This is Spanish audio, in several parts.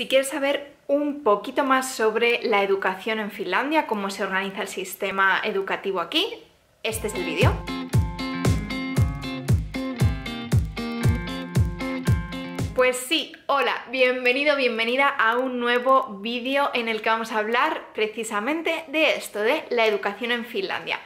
Si quieres saber un poquito más sobre la educación en Finlandia, cómo se organiza el sistema educativo aquí, este es el vídeo. Pues sí, hola, bienvenido, bienvenida a un nuevo vídeo en el que vamos a hablar precisamente de esto, de la educación en Finlandia.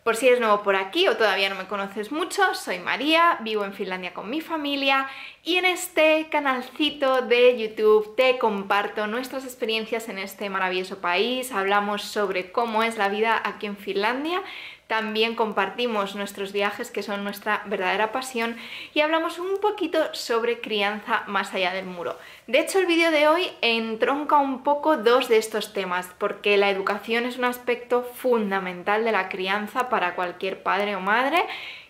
Por si eres nuevo por aquí o todavía no me conoces mucho, soy María, vivo en Finlandia con mi familia y en este canalcito de YouTube te comparto nuestras experiencias en este maravilloso país, hablamos sobre cómo es la vida aquí en Finlandia, también compartimos nuestros viajes que son nuestra verdadera pasión y hablamos un poquito sobre crianza más allá del muro. De hecho, el vídeo de hoy entronca un poco dos de estos temas porque la educación es un aspecto fundamental de la crianza para cualquier padre o madre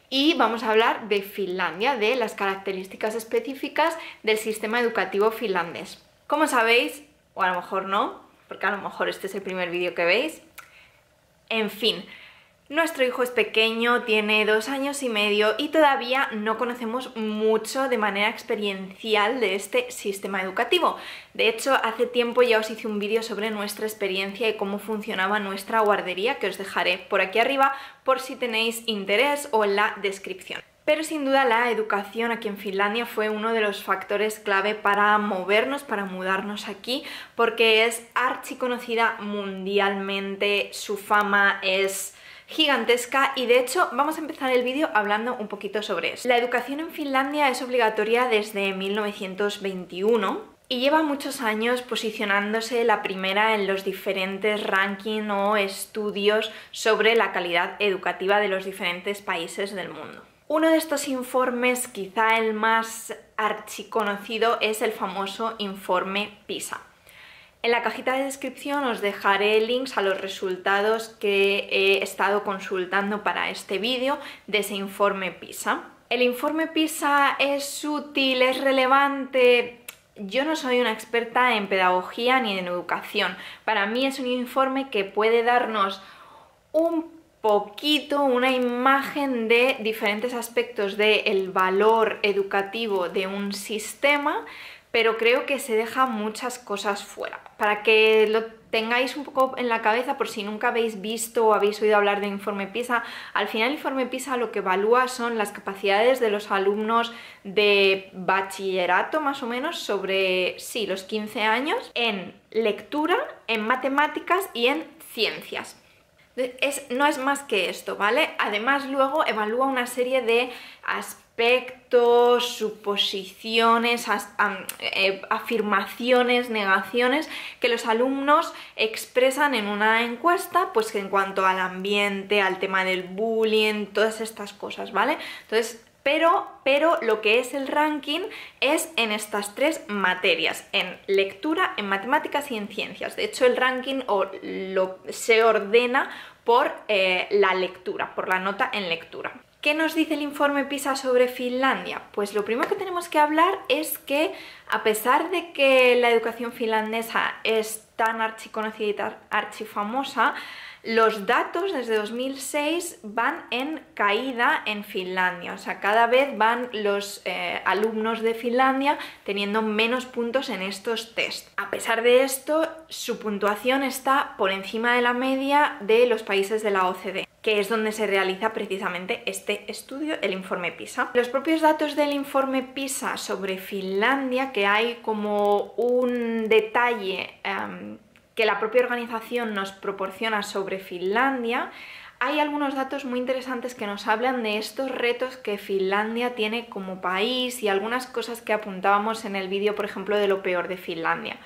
y vamos a hablar de Finlandia, de las características específicas del sistema educativo finlandés. Como sabéis, o a lo mejor no, porque a lo mejor este es el primer vídeo que veis, en fin, nuestro hijo es pequeño, tiene 2 años y medio y todavía no conocemos mucho de manera experiencial de este sistema educativo. De hecho, hace tiempo ya os hice un vídeo sobre nuestra experiencia y cómo funcionaba nuestra guardería, que os dejaré por aquí arriba por si tenéis interés o en la descripción. Pero sin duda la educación aquí en Finlandia fue uno de los factores clave para movernos, para mudarnos aquí, porque es archiconocida mundialmente, su fama es gigantesca y de hecho vamos a empezar el vídeo hablando un poquito sobre eso. La educación en Finlandia es obligatoria desde 1921 y lleva muchos años posicionándose la primera en los diferentes rankings o estudios sobre la calidad educativa de los diferentes países del mundo. Uno de estos informes, quizá el más archiconocido, es el famoso informe PISA. En la cajita de descripción os dejaré links a los resultados que he estado consultando para este vídeo de ese informe PISA. ¿El informe PISA es útil, es relevante? Yo no soy una experta en pedagogía ni en educación. Para mí es un informe que puede darnos un poquito, una imagen de diferentes aspectos del valor educativo de un sistema, pero creo que se dejan muchas cosas fuera. Para que lo tengáis un poco en la cabeza, por si nunca habéis visto o habéis oído hablar del informe PISA, al final el informe PISA lo que evalúa son las capacidades de los alumnos de bachillerato, más o menos, sobre, sí, los 15 años, en lectura, en matemáticas y en ciencias. No es más que esto, ¿vale? Además luego evalúa una serie de aspectos, suposiciones, afirmaciones, negaciones que los alumnos expresan en una encuesta, pues en cuanto al ambiente, al tema del bullying, todas estas cosas, ¿vale? Entonces, pero lo que es el ranking es en estas 3 materias, en lectura, en matemáticas y en ciencias. De hecho, el ranking se ordena por la lectura, por la nota en lectura. ¿Qué nos dice el informe PISA sobre Finlandia? Pues lo primero que tenemos que hablar es que, a pesar de que la educación finlandesa es tan archiconocida y tan archifamosa, los datos desde 2006 van en caída en Finlandia, o sea, cada vez van los alumnos de Finlandia teniendo menos puntos en estos test. A pesar de esto, su puntuación está por encima de la media de los países de la OCDE, que es donde se realiza precisamente este estudio, el informe PISA. Los propios datos del informe PISA sobre Finlandia, que hay como un detalle que la propia organización nos proporciona sobre Finlandia, hay algunos datos muy interesantes que nos hablan de estos retos que Finlandia tiene como país y algunas cosas que apuntábamos en el vídeo, por ejemplo, de lo peor de Finlandia.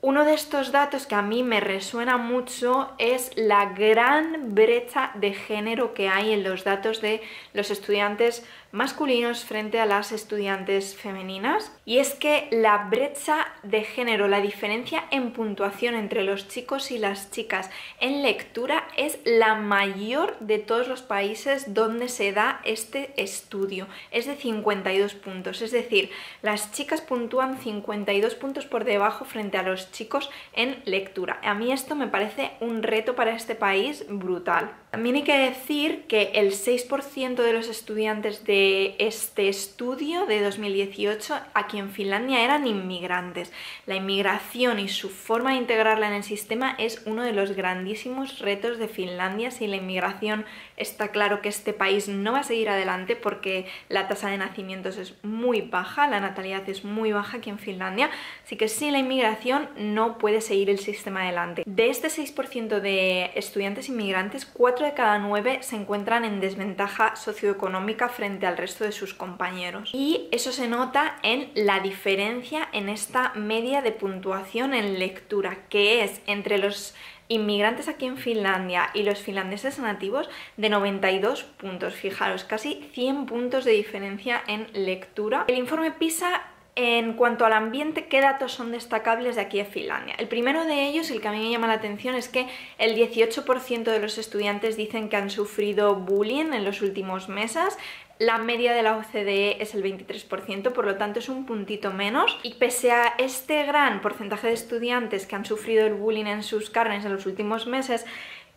Uno de estos datos que a mí me resuena mucho es la gran brecha de género que hay en los datos de los estudiantes masculinos frente a las estudiantes femeninas. Y es que la brecha de género, la diferencia en puntuación entre los chicos y las chicas en lectura es la mayor de todos los países donde se da este estudio. Es de 52 puntos, es decir, las chicas puntúan 52 puntos por debajo frente a los chicos en lectura. A mí esto me parece un reto para este país brutal. También hay que decir que el 6% de los estudiantes de de este estudio de 2018 aquí en Finlandia eran inmigrantes. La inmigración y su forma de integrarla en el sistema es uno de los grandísimos retos de Finlandia. Si la inmigración, está claro que este país no va a seguir adelante porque la tasa de nacimientos es muy baja, la natalidad es muy baja aquí en Finlandia, así que sin la inmigración no puede seguir el sistema adelante. De este 6% de estudiantes inmigrantes, 4 de cada 9 se encuentran en desventaja socioeconómica frente al resto de sus compañeros. Y eso se nota en la diferencia en esta media de puntuación en lectura, que es entre los inmigrantes aquí en Finlandia y los finlandeses nativos de 92 puntos. Fijaros, casi 100 puntos de diferencia en lectura. El informe PISA, en cuanto al ambiente, ¿qué datos son destacables de aquí a Finlandia? El primero de ellos, el que a mí me llama la atención, es que el 18% de los estudiantes dicen que han sufrido bullying en los últimos meses. La media de la OCDE es el 23%, por lo tanto es un puntito menos. Y pese a este gran porcentaje de estudiantes que han sufrido el bullying en sus carnes en los últimos meses,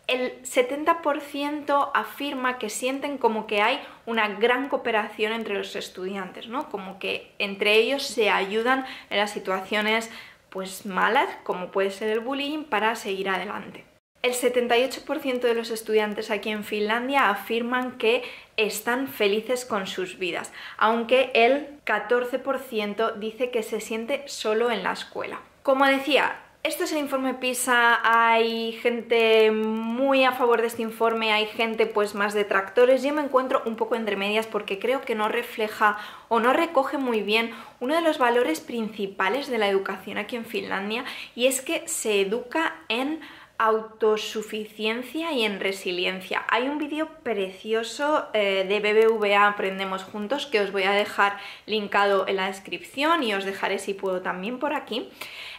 el 70% afirma que sienten como que hay una gran cooperación entre los estudiantes, ¿no? Como que entre ellos se ayudan en las situaciones pues malas, como puede ser el bullying, para seguir adelante. El 78% de los estudiantes aquí en Finlandia afirman que están felices con sus vidas, aunque el 14% dice que se siente solo en la escuela. Como decía, esto es el informe PISA, hay gente muy a favor de este informe, hay gente pues más detractores. Yo me encuentro un poco entre medias porque creo que no refleja o no recoge muy bien uno de los valores principales de la educación aquí en Finlandia, y es que se educa en autosuficiencia y en resiliencia. Hay un vídeo precioso de BBVA Aprendemos Juntos que os voy a dejar linkado en la descripción y os dejaré, si puedo, también por aquí.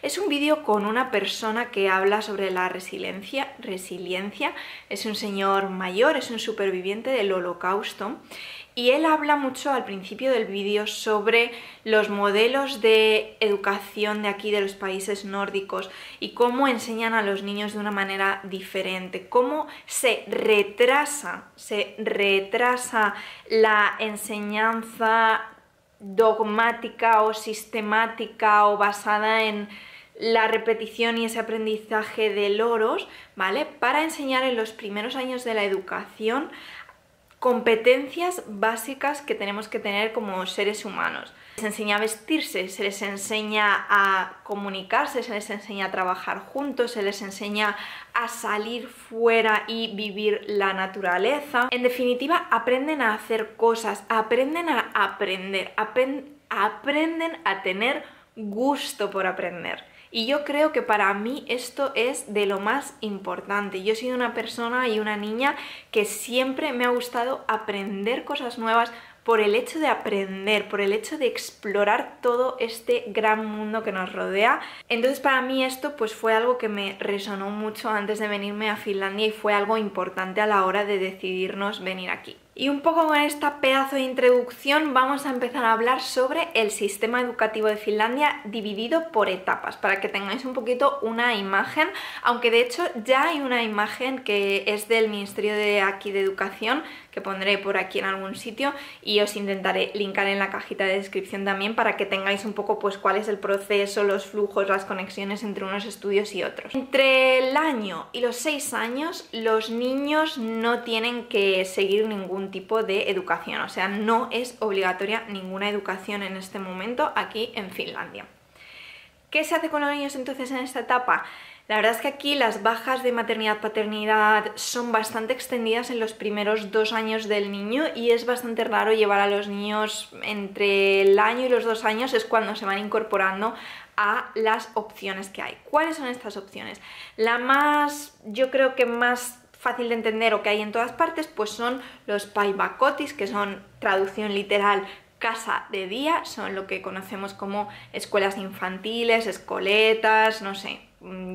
Es un vídeo con una persona que habla sobre la resiliencia. Es un señor mayor, es un superviviente del Holocausto. Y él habla mucho al principio del vídeo sobre los modelos de educación de aquí, de los países nórdicos, y cómo enseñan a los niños de una manera diferente, cómo se retrasa la enseñanza dogmática o sistemática o basada en la repetición y ese aprendizaje de loros, ¿vale? Para enseñar en los primeros años de la educación competencias básicas que tenemos que tener como seres humanos. Se les enseña a vestirse, se les enseña a comunicarse, se les enseña a trabajar juntos, se les enseña a salir fuera y vivir la naturaleza. En definitiva, aprenden a hacer cosas, aprenden a aprender, aprenden a tener gusto por aprender. Y yo creo que para mí esto es de lo más importante. Yo he sido una persona y una niña que siempre me ha gustado aprender cosas nuevas por el hecho de aprender, por el hecho de explorar todo este gran mundo que nos rodea. Entonces para mí esto pues fue algo que me resonó mucho antes de venirme a Finlandia y fue algo importante a la hora de decidirnos venir aquí. Y un poco con esta pedazo de introducción vamos a empezar a hablar sobre el sistema educativo de Finlandia dividido por etapas, para que tengáis un poquito una imagen, aunque de hecho ya hay una imagen que es del Ministerio de aquí de Educación, que pondré por aquí en algún sitio y os intentaré linkar en la cajita de descripción también para que tengáis un poco pues cuál es el proceso, los flujos, las conexiones entre unos estudios y otros. Entre el año y los 6 años los niños no tienen que seguir ningún tipo de educación, o sea, no es obligatoria ninguna educación en este momento aquí en Finlandia. ¿Qué se hace con los niños entonces en esta etapa? La verdad es que aquí las bajas de maternidad-paternidad son bastante extendidas en los primeros 2 años del niño y es bastante raro llevar a los niños entre el año y los 2 años, es cuando se van incorporando a las opciones que hay. ¿Cuáles son estas opciones? La más, yo creo que más fácil de entender o que hay en todas partes, pues son los päiväkotis, que son traducción literal casa de día, son lo que conocemos como escuelas infantiles, escoletas, no sé,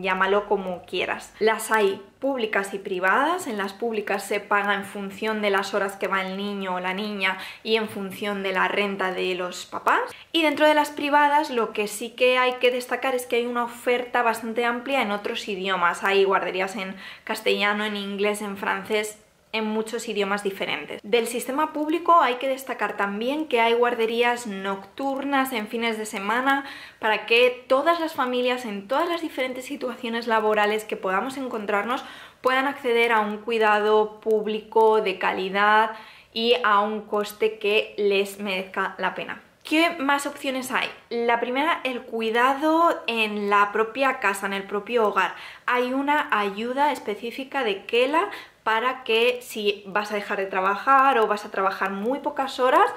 llámalo como quieras. Las hay públicas y privadas. En las públicas se paga en función de las horas que va el niño o la niña y en función de la renta de los papás. Y dentro de las privadas lo que sí que hay que destacar es que hay una oferta bastante amplia en otros idiomas. Hay guarderías en castellano, en inglés, en francés, en muchos idiomas diferentes. Del sistema público hay que destacar también que hay guarderías nocturnas en fines de semana para que todas las familias en todas las diferentes situaciones laborales que podamos encontrarnos puedan acceder a un cuidado público de calidad y a un coste que les merezca la pena. ¿Qué más opciones hay? La primera, el cuidado en la propia casa, en el propio hogar. Hay una ayuda específica de Kela para que si vas a dejar de trabajar o vas a trabajar muy pocas horas,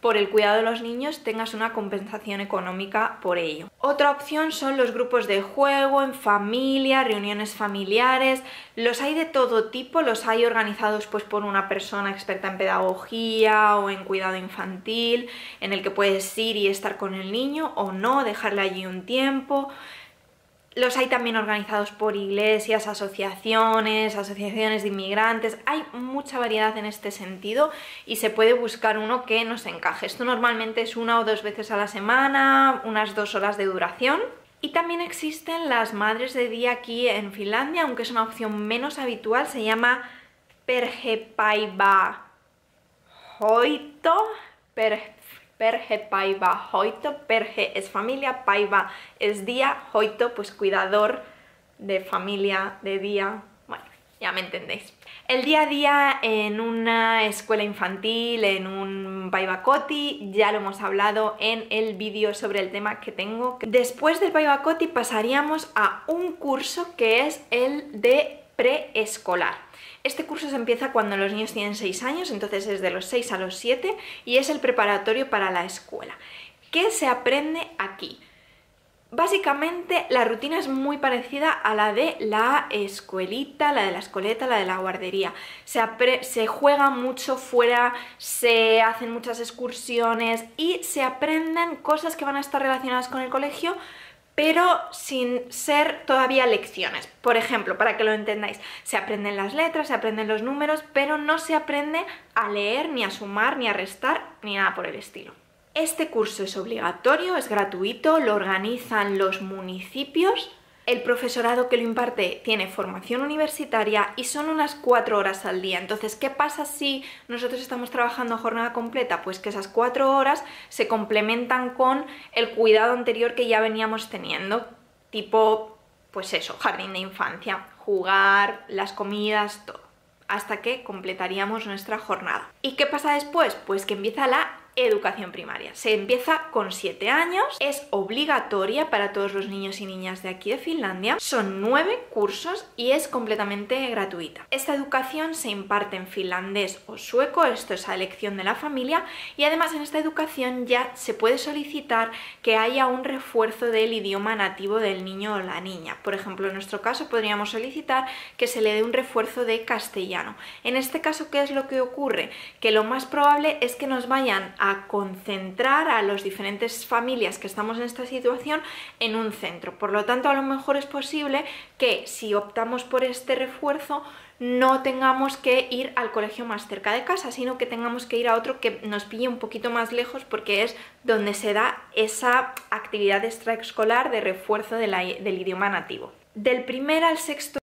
por el cuidado de los niños tengas una compensación económica por ello. Otra opción son los grupos de juego en familia, reuniones familiares. Los hay de todo tipo, los hay organizados pues por una persona experta en pedagogía o en cuidado infantil, en el que puedes ir y estar con el niño o no, dejarle allí un tiempo. Los hay también organizados por iglesias, asociaciones de inmigrantes. Hay mucha variedad en este sentido y se puede buscar uno que nos encaje. Esto normalmente es 1 o 2 veces a la semana, unas 2 horas de duración. Y también existen las madres de día aquí en Finlandia, aunque es una opción menos habitual. Se llama perhepäivähoito. Perhepäivähoito, perhe es familia, päivä es día, hoito pues cuidador de familia, de día, bueno, ya me entendéis. El día a día en una escuela infantil, en un päiväkoti, ya lo hemos hablado en el vídeo sobre el tema que tengo. Después del päiväkoti pasaríamos a un curso que es el de preescolar. Este curso se empieza cuando los niños tienen 6 años, entonces es de los 6 a los 7 y es el preparatorio para la escuela. ¿Qué se aprende aquí? Básicamente la rutina es muy parecida a la de la escuelita, la de la escoleta, la de la guardería. Se juega mucho fuera, se hacen muchas excursiones y se aprenden cosas que van a estar relacionadas con el colegio, pero sin ser todavía lecciones. Por ejemplo, para que lo entendáis, se aprenden las letras, se aprenden los números, pero no se aprende a leer, ni a sumar, ni a restar, ni nada por el estilo. Este curso es obligatorio, es gratuito, lo organizan los municipios. El profesorado que lo imparte tiene formación universitaria y son unas 4 horas al día. Entonces, ¿qué pasa si nosotros estamos trabajando a jornada completa? Pues que esas 4 horas se complementan con el cuidado anterior que ya veníamos teniendo, tipo, pues eso, jardín de infancia, jugar, las comidas, todo, hasta que completaríamos nuestra jornada. ¿Y qué pasa después? Pues que empieza la educación primaria. Se empieza con 7 años, es obligatoria para todos los niños y niñas de aquí de Finlandia, son 9 cursos y es completamente gratuita. Esta educación se imparte en finlandés o sueco, esto es a elección de la familia, y además en esta educación ya se puede solicitar que haya un refuerzo del idioma nativo del niño o la niña. Por ejemplo, en nuestro caso podríamos solicitar que se le dé un refuerzo de castellano. En este caso, ¿qué es lo que ocurre? Que lo más probable es que nos vayan a concentrar a las diferentes familias que estamos en esta situación en un centro. Por lo tanto, a lo mejor es posible que si optamos por este refuerzo no tengamos que ir al colegio más cerca de casa, sino que tengamos que ir a otro que nos pille un poquito más lejos porque es donde se da esa actividad extraescolar de refuerzo del idioma nativo. Del primer al sexto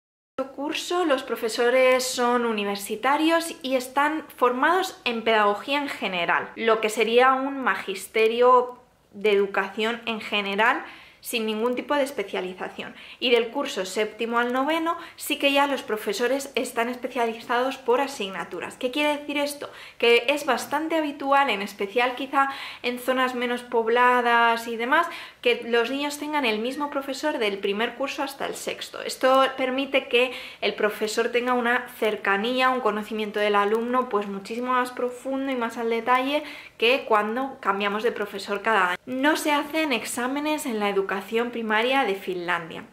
curso los profesores son universitarios y están formados en pedagogía en general, lo que sería un magisterio de educación en general sin ningún tipo de especialización. Y del curso 7º al 9º sí que ya los profesores están especializados por asignaturas. ¿Qué quiere decir esto? Que es bastante habitual, en especial quizá en zonas menos pobladas y demás, que los niños tengan el mismo profesor del primer curso hasta el 6º. Esto permite que el profesor tenga una cercanía, un conocimiento del alumno pues muchísimo más profundo y más al detalle que cuando cambiamos de profesor cada año. No se hacen exámenes en la educación primaria de Finlandia.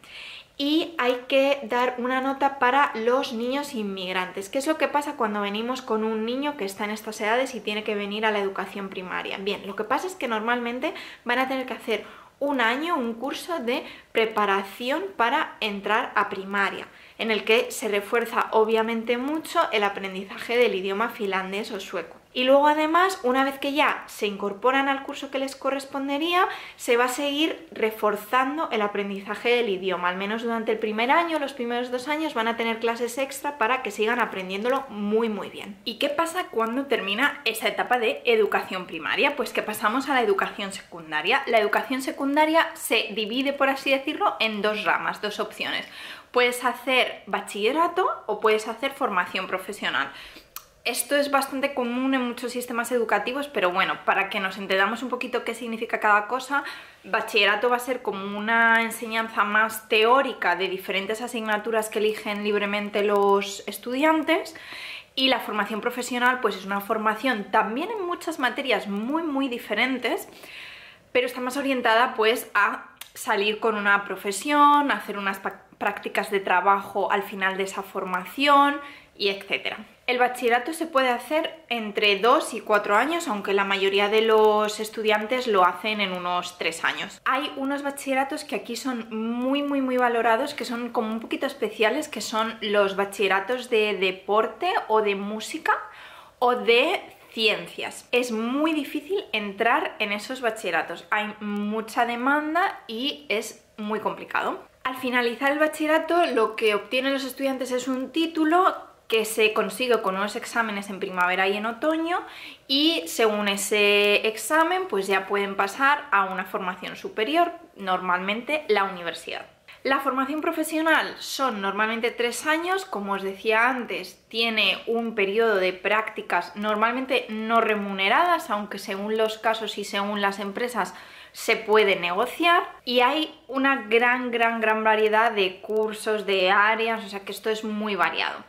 Y hay que dar una nota para los niños inmigrantes. ¿Qué es lo que pasa cuando venimos con un niño que está en estas edades y tiene que venir a la educación primaria? Bien, lo que pasa es que normalmente van a tener que hacer un año, un curso de preparación para entrar a primaria, en el que se refuerza obviamente mucho el aprendizaje del idioma finlandés o sueco. Y luego además, una vez que ya se incorporan al curso que les correspondería, se va a seguir reforzando el aprendizaje del idioma. Al menos durante el primer año, los primeros 2 años van a tener clases extra para que sigan aprendiéndolo muy bien. ¿Y qué pasa cuando termina esa etapa de educación primaria? Pues que pasamos a la educación secundaria. La educación secundaria se divide, por así decirlo, en 2 ramas, 2 opciones. Puedes hacer bachillerato o puedes hacer formación profesional. Esto es bastante común en muchos sistemas educativos, pero bueno, para que nos entendamos un poquito qué significa cada cosa, bachillerato va a ser como una enseñanza más teórica de diferentes asignaturas que eligen libremente los estudiantes, y la formación profesional pues es una formación también en muchas materias muy diferentes, pero está más orientada pues a salir con una profesión, hacer unas prácticas de trabajo al final de esa formación y etcétera. El bachillerato se puede hacer entre 2 y 4 años, aunque la mayoría de los estudiantes lo hacen en unos 3 años. Hay unos bachilleratos que aquí son muy valorados, que son como un poquito especiales, que son los bachilleratos de deporte o de música o de ciencias. Es muy difícil entrar en esos bachilleratos, hay mucha demanda y es muy complicado. Al finalizar el bachillerato, lo que obtienen los estudiantes es un título que se consigue con unos exámenes en primavera y en otoño, y según ese examen pues ya pueden pasar a una formación superior, normalmente la universidad. La formación profesional son normalmente 3 años, como os decía antes, tiene un periodo de prácticas normalmente no remuneradas, aunque según los casos y según las empresas se puede negociar, y hay una gran variedad de cursos, de áreas, o sea que esto es muy variado.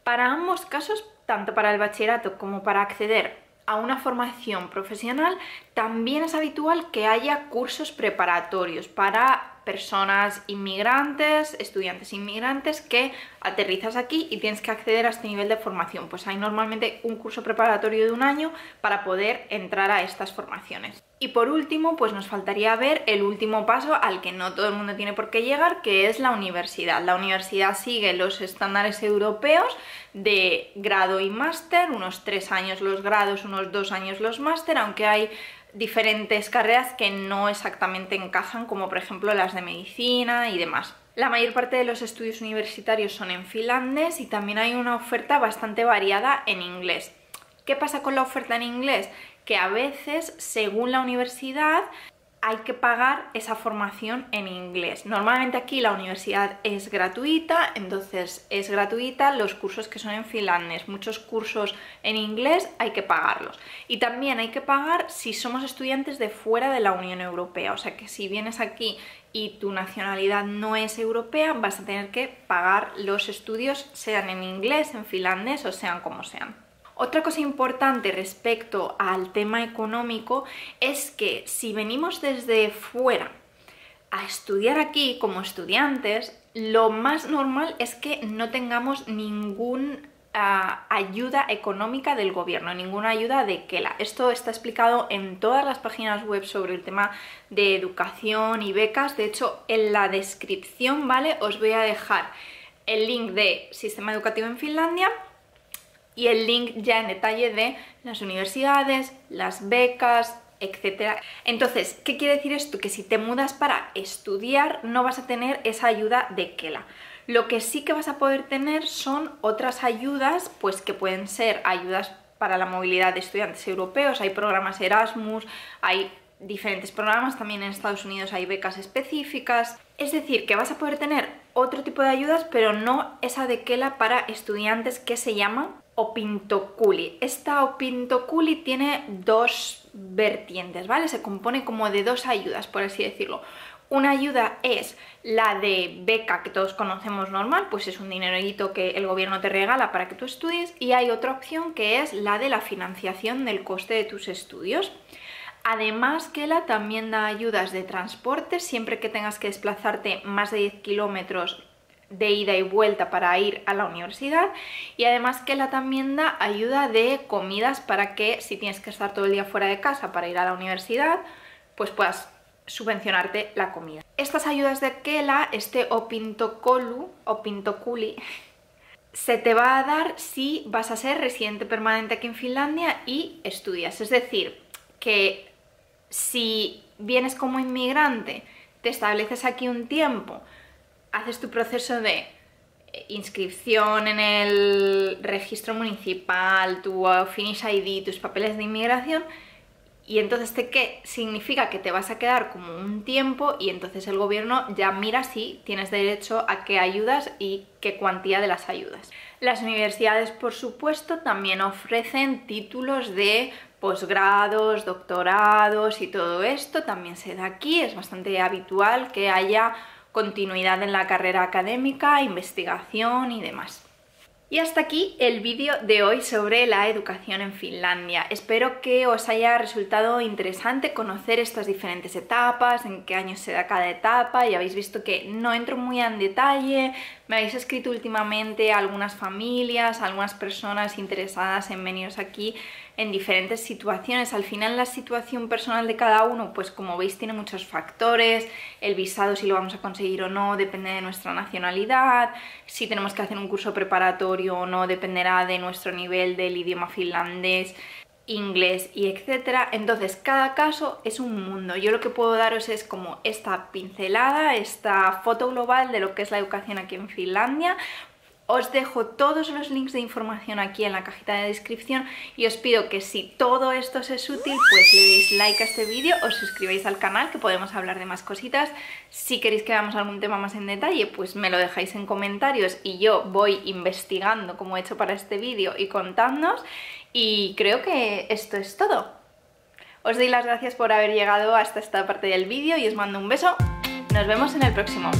Para ambos casos, tanto para el bachillerato como para acceder a una formación profesional, también es habitual que haya cursos preparatorios para personas inmigrantes, estudiantes inmigrantes, que aterrizas aquí y tienes que acceder a este nivel de formación. Pues hay normalmente un curso preparatorio de 1 año para poder entrar a estas formaciones. Y por último, pues nos faltaría ver el último paso al que no todo el mundo tiene por qué llegar, que es la universidad. La universidad sigue los estándares europeos de grado y máster, unos 3 años los grados, unos 2 años los máster, aunque hay diferentes carreras que no exactamente encajan, como por ejemplo las de medicina y demás. La mayor parte de los estudios universitarios son en finlandés y también hay una oferta bastante variada en inglés. ¿Qué pasa con la oferta en inglés? Que a veces, según la universidad, hay que pagar esa formación en inglés. Normalmente aquí la universidad es gratuita, entonces es gratuita los cursos que son en finlandés. Muchos cursos en inglés hay que pagarlos. Y también hay que pagar si somos estudiantes de fuera de la Unión Europea. O sea que si vienes aquí y tu nacionalidad no es europea, vas a tener que pagar los estudios, sean en inglés, en finlandés o sean como sean. Otra cosa importante respecto al tema económico es que si venimos desde fuera a estudiar aquí como estudiantes, lo más normal es que no tengamos ninguna ayuda económica del gobierno, ninguna ayuda de KELA. Esto está explicado en todas las páginas web sobre el tema de educación y becas. De hecho, en la descripción, ¿vale?, os voy a dejar el link de Sistema Educativo en Finlandia y el link ya en detalle de las universidades, las becas, etc. Entonces, ¿qué quiere decir esto? Que si te mudas para estudiar no vas a tener esa ayuda de KELA. Lo que sí que vas a poder tener son otras ayudas, pues que pueden ser ayudas para la movilidad de estudiantes europeos, hay programas Erasmus, hay diferentes programas, también en Estados Unidos hay becas específicas. Es decir, que vas a poder tener otro tipo de ayudas, pero no esa de KELA para estudiantes, que se llama opintokuli. Esta opintokuli tiene 2 vertientes, ¿vale? Se compone como de 2 ayudas, por así decirlo. Una ayuda es la de beca, que todos conocemos normal, pues es un dinerito que el gobierno te regala para que tú estudies, y hay otra opción que es la de la financiación del coste de tus estudios. Además, KELA también da ayudas de transporte siempre que tengas que desplazarte más de 10 kilómetros de ida y vuelta para ir a la universidad, y además KELA también da ayuda de comidas para que si tienes que estar todo el día fuera de casa para ir a la universidad, pues puedas subvencionarte la comida. Estas ayudas de KELA, este opintokuli, se te va a dar si vas a ser residente permanente aquí en Finlandia y estudias. Es decir, que si vienes como inmigrante, te estableces aquí un tiempo, haces tu proceso de inscripción en el registro municipal, tu Finnish ID, tus papeles de inmigración, y entonces ¿qué significa? Que te vas a quedar como un tiempo y entonces el gobierno ya mira si tienes derecho a qué ayudas y qué cuantía de las ayudas. Las universidades, por supuesto, también ofrecen títulos de posgrados, doctorados y todo esto también se da aquí. Es bastante habitual que haya continuidad en la carrera académica, investigación y demás. Y hasta aquí el vídeo de hoy sobre la educación en Finlandia. Espero que os haya resultado interesante conocer estas diferentes etapas, en qué años se da cada etapa. Ya habéis visto que no entro muy en detalle. Me habéis escrito últimamente algunas familias, algunas personas interesadas en veniros aquí en diferentes situaciones. Al final la situación personal de cada uno, pues como veis, tiene muchos factores. El visado, si lo vamos a conseguir o no, depende de nuestra nacionalidad. Si tenemos que hacer un curso preparatorio o no, dependerá de nuestro nivel del idioma finlandés, inglés y etcétera. Entonces cada caso es un mundo. Yo lo que puedo daros es como esta pincelada, esta foto global de lo que es la educación aquí en Finlandia. Os dejo todos los links de información aquí en la cajita de descripción y os pido que si todo esto os es útil, pues le deis like a este vídeo, os suscribáis al canal, que podemos hablar de más cositas. Si queréis que veamos algún tema más en detalle, pues me lo dejáis en comentarios y yo voy investigando como he hecho para este vídeo y contándoos. Y creo que esto es todo. Os doy las gracias por haber llegado hasta esta parte del vídeo y os mando un beso. Nos vemos en el próximo.